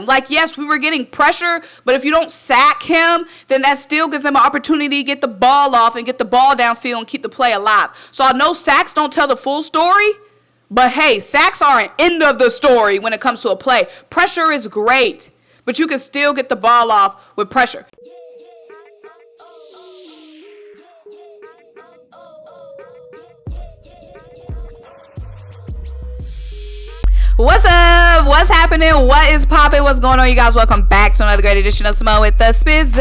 Like, yes, we were getting pressure, but if you don't sack him, then that still gives them an opportunity to get the ball off and get the ball downfield and keep the play alive. So I know sacks don't tell the full story, but hey, sacks are an end of the story when it comes to a play. Pressure is great, but you can still get the ball off with pressure. What's up? What's happening? What is popping? What's going on, you guys? Welcome back to another great edition of Symone with the Sports.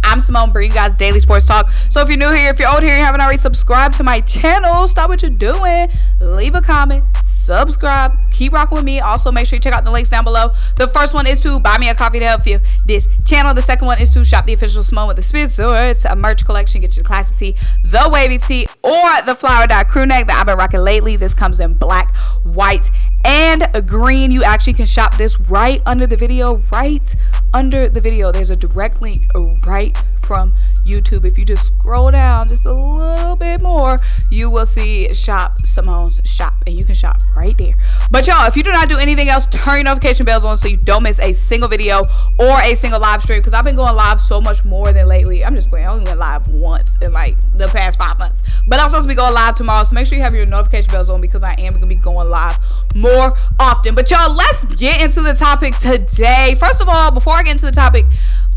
I'm Symone, bringing you guys daily sports talk. So if you're new here, if you're old here, you haven't already subscribed to my channel, stop what you're doing. Leave a comment, subscribe, keep rocking with me. Also, make sure you check out the links down below. The first one is to buy me a coffee to help you this channel. The second one is to shop the official Symone with the Sports a merch collection. Get your classic tee, the wavy tee, or the flower dye crew neck that I've been rocking lately. This comes in black, white, and green. You actually can shop this right under the video. Right under the video, there's a direct link right from YouTube. If you just scroll down just a little bit more, you will see shop Symone's shop, and you can shop right there. But y'all, if you do not do anything else, turn your notification bells on so you don't miss a single video or a single live stream, because I've been going live so much more than lately. I'm just playing. I only went live once in like the past 5 months, but I'm supposed to be going live tomorrow, so make sure you have your notification bells on because I am gonna be going live more often. But y'all, let's get into the topic today. First of all, before I get into the topic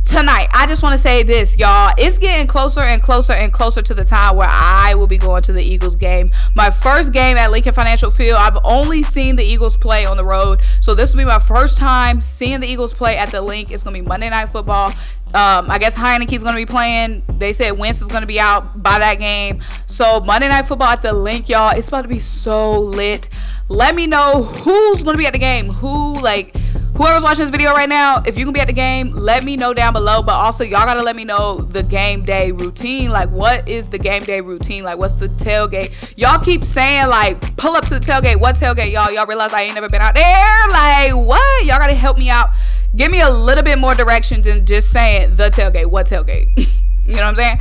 tonight, I just want to say this, y'all. It's getting closer and closer and closer to the time where I will be going to the Eagles game. My first game at Lincoln Financial Field. I've only seen the Eagles play on the road, so this will be my first time seeing the Eagles play at the Link. It's gonna be Monday Night Football. I guess Heineke's gonna be playing. They said Wentz is gonna be out by that game. So Monday Night Football at the Link, y'all. It's about to be so lit. Let me know who's gonna be at the game. Whoever's watching this video right now, if you can be at the game, let me know down below. But also, y'all gotta let me know the game day routine. Like, what is the game day routine? Like, what's the tailgate? Y'all keep saying, like, pull up to the tailgate. What tailgate, y'all? Y'all realize I ain't never been out there? Like, what? Y'all gotta help me out. Give me a little bit more direction than just saying the tailgate. What tailgate? You know what I'm saying?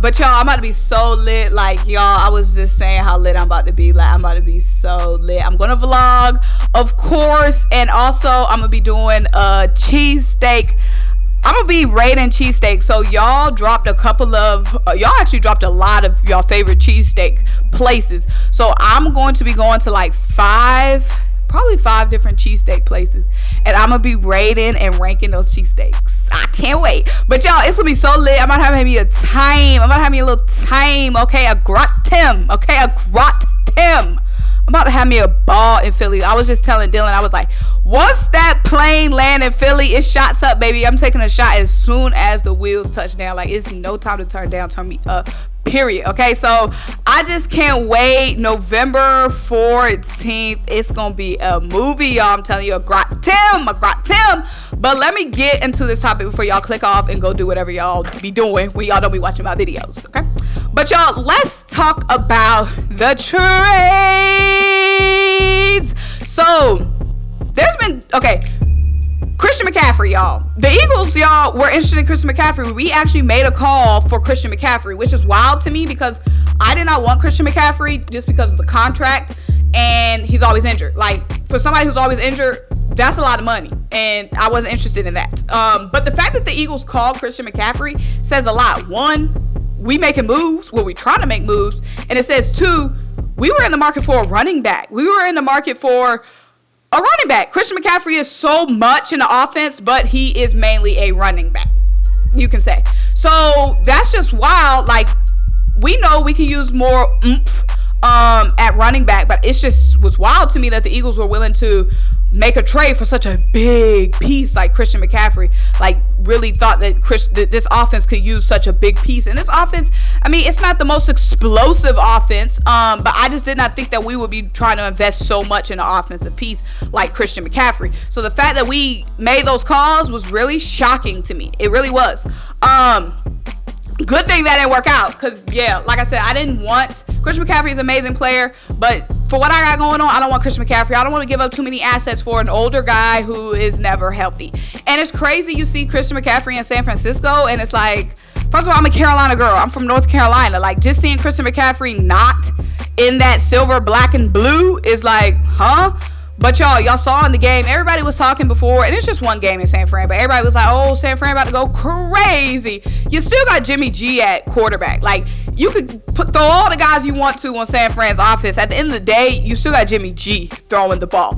But y'all, I'm about to be so lit. Like, y'all, I was just saying how lit I'm about to be. Like, I'm about to be so lit. I'm gonna vlog, of course, and also I'm gonna be doing a cheesesteak. I'm gonna be rating cheesesteak. So y'all dropped a couple of y'all actually dropped a lot of y'all favorite cheesesteak places. So I'm going to be going to like probably five different cheesesteak places, and I'm gonna be rating and ranking those cheesesteaks. I can't wait. But y'all, it's gonna be so lit. I'm about to have me a time. I'm about to have me a little time. Okay, a gratin. Okay, a gratin. I'm about to have me a ball in Philly. I was just telling Dylan, I was like, once that plane land in Philly, it's shots up, baby. I'm taking a shot as soon as the wheels touch down. Like, it's no time to turn down, turn me up, period. Okay, so I just can't wait. November 14th, it's gonna be a movie, y'all. I'm telling you, a gratin. But let me get into this topic before y'all click off and go do whatever y'all be doing when y'all don't be watching my videos, okay? But y'all, let's talk about the trades. So there's been, Christian McCaffrey, y'all. The Eagles, y'all, were interested in Christian McCaffrey. We actually made a call for Christian McCaffrey, which is wild to me because I did not want Christian McCaffrey just because of the contract, and he's always injured. Like, for somebody who's always injured, that's a lot of money, and I wasn't interested in that. But the fact that the Eagles called Christian McCaffrey says a lot. One, we making moves, we trying to make moves, and it says two, we were in the market for a running back. We were in the market for a running back. Christian McCaffrey is so much in the offense, but he is mainly a running back, you can say. So that's just wild. Like, we know we can use more oomph at running back, but it just was wild to me that the Eagles were willing to make a trade for such a big piece like Christian McCaffrey. Like, really thought that this offense could use such a big piece. And this offense, I mean, it's not the most explosive offense, but I just did not think that we would be trying to invest so much in an offensive piece like Christian McCaffrey. So the fact that we made those calls was really shocking to me. It really was. Good thing that didn't work out, because, yeah, like I said, I didn't want Christian McCaffrey is an amazing player, but for what I got going on, I don't want Christian McCaffrey. I don't want to give up too many assets for an older guy who is never healthy. And it's crazy, you see Christian McCaffrey in San Francisco, and it's like, first of all, I'm a Carolina girl. I'm from North Carolina. Like, just seeing Christian McCaffrey not in that silver, black, and blue is like, huh? But y'all saw in the game, everybody was talking before, and it's just one game in San Fran, but everybody was like, oh, San Fran about to go crazy. You still got Jimmy G at quarterback. Like, you could throw all the guys you want to on San Fran's offense. At the end of the day, you still got Jimmy G throwing the ball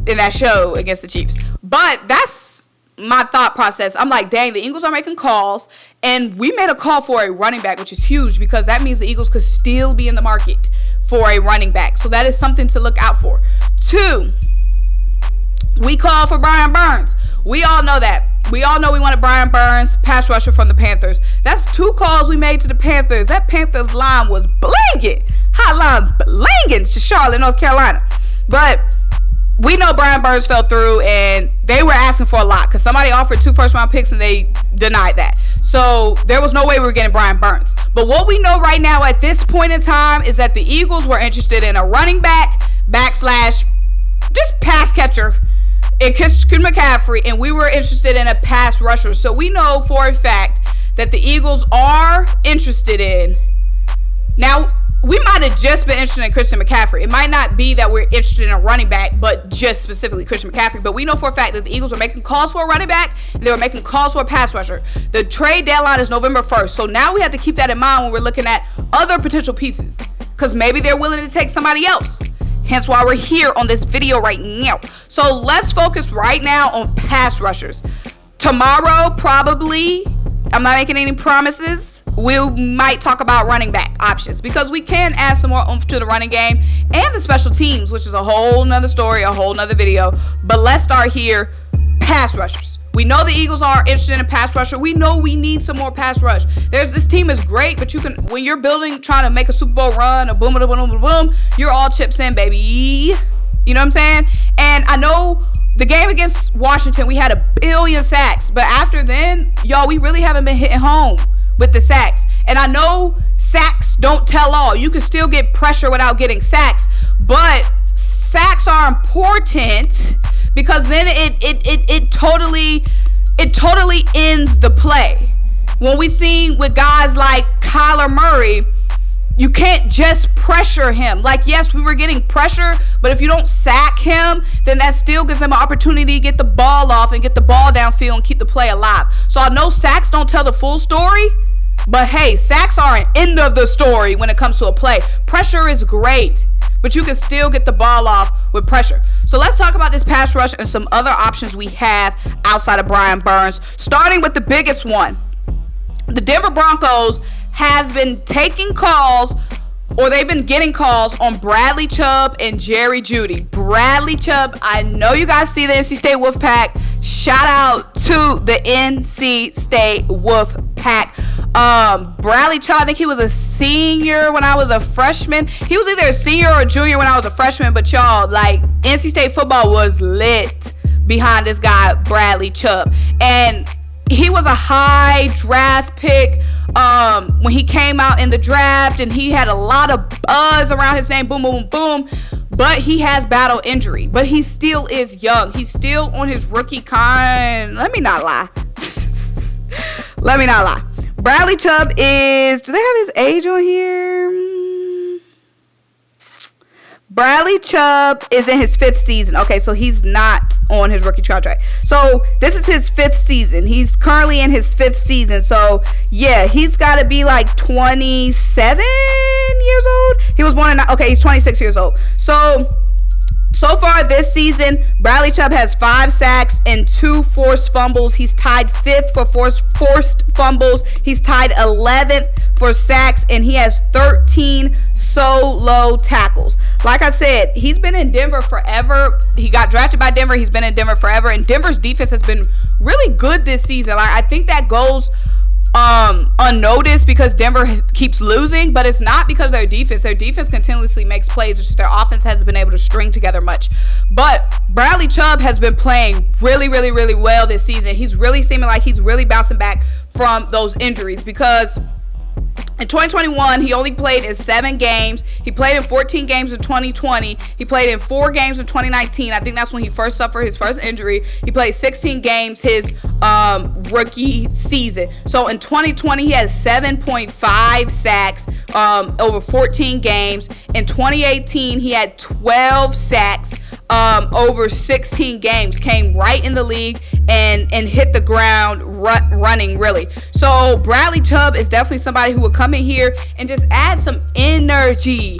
in that show against the Chiefs. But that's my thought process. I'm like, dang, the Eagles are making calls, and we made a call for a running back, which is huge because that means the Eagles could still be in the market for a running back. So that is something to look out for. 2, we called for Brian Burns. We all know that. We all know we wanted Brian Burns, pass rusher from the Panthers. That's 2 calls we made to the Panthers. That Panthers line was blinging. Hotline blinging to Charlotte, North Carolina. But we know Brian Burns fell through, and they were asking for a lot because somebody offered 2 first-round picks, and they denied that. So there was no way we were getting Brian Burns. But what we know right now at this point in time is that the Eagles were interested in a running back / just pass catcher in Christian McCaffrey, and we were interested in a pass rusher. So we know for a fact that the Eagles are interested in. Now, we might have just been interested in Christian McCaffrey. It might not be that we're interested in a running back, but just specifically Christian McCaffrey. But we know for a fact that the Eagles were making calls for a running back, and they were making calls for a pass rusher. The trade deadline is November 1st. So now we have to keep that in mind when we're looking at other potential pieces, because maybe they're willing to take somebody else. Hence why we're here on this video right now. So let's focus right now on pass rushers. Tomorrow, probably, I'm not making any promises, we might talk about running back options because we can add some more oomph to the running game and the special teams, which is a whole nother story, a whole nother video. But let's start here. Pass rushers. We know the Eagles are interested in a pass rusher. We know we need some more pass rush. This team is great, but you can, when you're building, trying to make a Super Bowl run, a boom, boom, boom, boom, boom, you're all chips in, baby. You know what I'm saying? And I know the game against Washington, we had 1 billion sacks, but after then, y'all, we really haven't been hitting home with the sacks. And I know sacks don't tell all. You can still get pressure without getting sacks, but sacks are important because then it totally ends the play. When we seen with guys like Kyler Murray, you can't just pressure him. Like, yes, we were getting pressure, but if you don't sack him, then that still gives them an opportunity to get the ball off and get the ball downfield and keep the play alive. So I know sacks don't tell the full story, but hey, sacks are an end of the story when it comes to a play. Pressure is great, but you can still get the ball off with pressure. So let's talk about this pass rush and some other options we have outside of Brian Burns, starting with the biggest one. The Denver Broncos have been taking calls, or they've been getting calls on Bradley Chubb and Jerry Jeudy. Bradley Chubb, I know you guys see the NC State Wolfpack. Shout out to the NC State Wolfpack. Bradley Chubb, I think he was a senior when I was a freshman. He was either a senior or a junior when I was a freshman, but y'all, like, NC State football was lit behind this guy, Bradley Chubb. And he was a high draft pick when he came out in the draft, and he had a lot of buzz around his name, boom, boom, boom, but he has battle injury, but he still is young. He's still on his rookie con. Let me not lie. Bradley Chubb is, do they have his age on here? Bradley Chubb is in his 5th season. Okay, so he's not on his rookie contract. So this is his 5th season. He's currently in his 5th season. So yeah, he's got to be like 27 years old. He was born in, okay, he's 26 years old. So far this season, Bradley Chubb has 5 sacks and 2 forced fumbles. He's tied 5th for forced fumbles. He's tied 11th for sacks, and he has 13 solo tackles. Like I said, he's been in Denver forever. He got drafted by Denver. He's been in Denver forever, and Denver's defense has been really good this season. Like, I think that goes unnoticed because Denver keeps losing, but it's not because of their defense. Their defense continuously makes plays. It's just their offense hasn't been able to string together much. But Bradley Chubb has been playing really, really, really well this season. He's really seeming like he's really bouncing back from those injuries because in 2021, he only played in 7 games. He played in 14 games in 2020. He played in 4 games in 2019. I think that's when he first suffered his first injury. He played 16 games his rookie season. So in 2020, he had 7.5 sacks, over 14 games. In 2018, he had 12 sacks. Over 16 games, came right in the league and hit the ground running, really. So Bradley Chubb is definitely somebody who will come in here and just add some energy.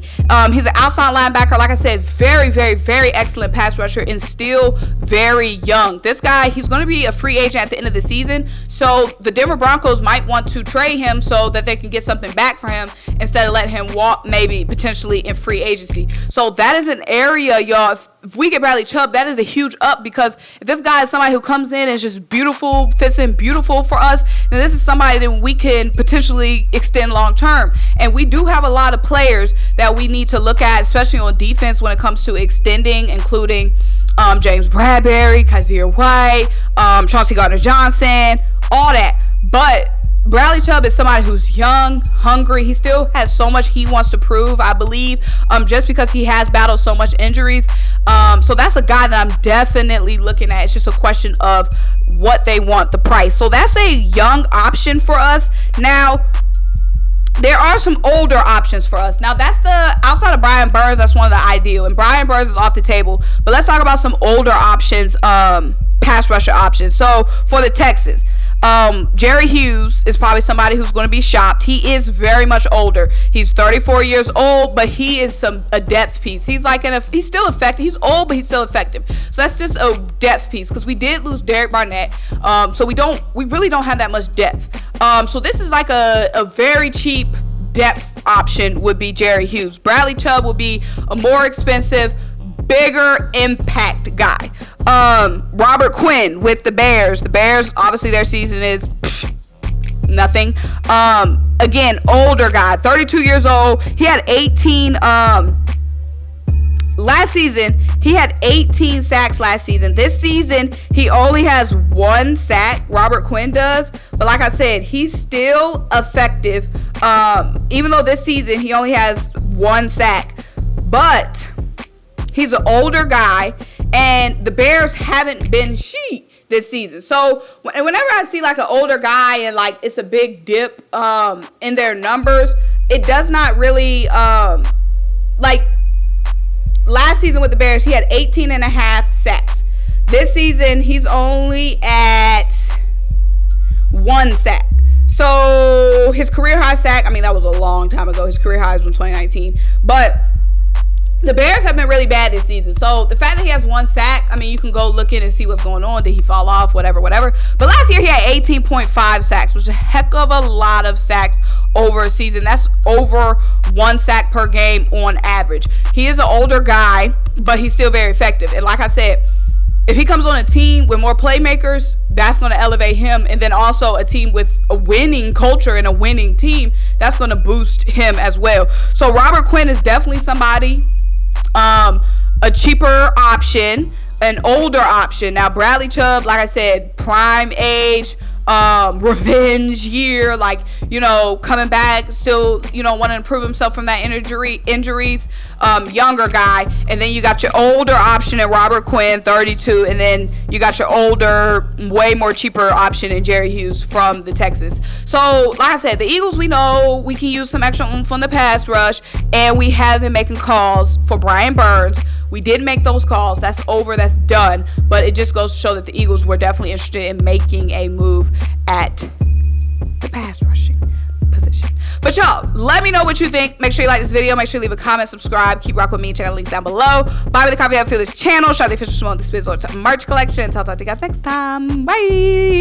He's an outside linebacker, like I said, very, very, very excellent pass rusher and still very young. This guy, he's going to be a free agent at the end of the season, so the Denver Broncos might want to trade him so that they can get something back for him instead of letting him walk maybe potentially in free agency. So that is an area, y'all. If we get Bradley Chubb, that is a huge up, because if this guy is somebody who comes in and is just beautiful, fits in beautiful for us, then this is somebody that we can potentially extend long term. And we do have a lot of players that we need to look at, especially on defense when it comes to extending, including James Bradberry, Kaiser White, Chauncey Gardner-Johnson, all that. But Bradley Chubb is somebody who's young, hungry. He still has so much he wants to prove, I believe, just because he has battled so much injuries. So that's a guy that I'm definitely looking at. It's just a question of what they want, the price. So that's a young option for us. Now, there are some older options for us. Now, that's outside of Brian Burns, that's one of the ideal. And Brian Burns is off the table. But let's talk about some older options, pass rusher options. So for the Texans, Jerry Hughes is probably somebody who's going to be shopped. He is very much older. He's 34 years old, but he is a depth piece. He's he's still effective. He's old, but he's still effective. So that's just a depth piece, because we did lose Derek Barnett. So we really don't have that much depth. So this is like a very cheap depth option would be Jerry Hughes. Bradley Chubb would be a more expensive, bigger impact guy. Robert Quinn with the Bears. The Bears, obviously their season is nothing. Again, older guy, 32 years old. He had 18 last season. He had 18 sacks last season. This season, he only has 1 sack. Robert Quinn does. But like I said, he's still effective. Even though this season he only has 1 sack. But he's an older guy, and the Bears haven't been sheet this season. So whenever I see like an older guy and like it's a big dip in their numbers, it does not really like last season with the Bears, he had 18 and a half sacks. This season, he's only at 1 sack. So his career high sack, I mean, that was a long time ago. His career high was in 2019. But the Bears have been really bad this season. So the fact that he has 1 sack, I mean, you can go look in and see what's going on. Did he fall off? Whatever. But last year he had 18.5 sacks, which is a heck of a lot of sacks over a season. That's over 1 sack per game on average. He is an older guy, but he's still very effective. And like I said, if he comes on a team with more playmakers, that's going to elevate him. And then also a team with a winning culture and a winning team, that's going to boost him as well. So Robert Quinn is definitely somebody, a cheaper option, an older option. Now Bradley Chubb, like I said, prime age, revenge year, like, you know, coming back, still, you know, want to improve himself from that injuries, younger guy. And then you got your older option in Robert Quinn, 32, and then you got your older, way more cheaper option in Jerry Hughes from the Texans. So like I said, the Eagles, we know we can use some extra oomph on the pass rush, and we have been making calls for Brian Burns. We did make those calls. That's over. That's done. But it just goes to show that the Eagles were definitely interested in making a move at the pass rushing position. But y'all, let me know what you think. Make sure you like this video. Make sure you leave a comment, subscribe, keep rocking with me. Check out the links down below. Buy me the coffee. I feel this channel. Shout out the official Symone with the Sports merch collection. I'll talk to you guys next time. Bye.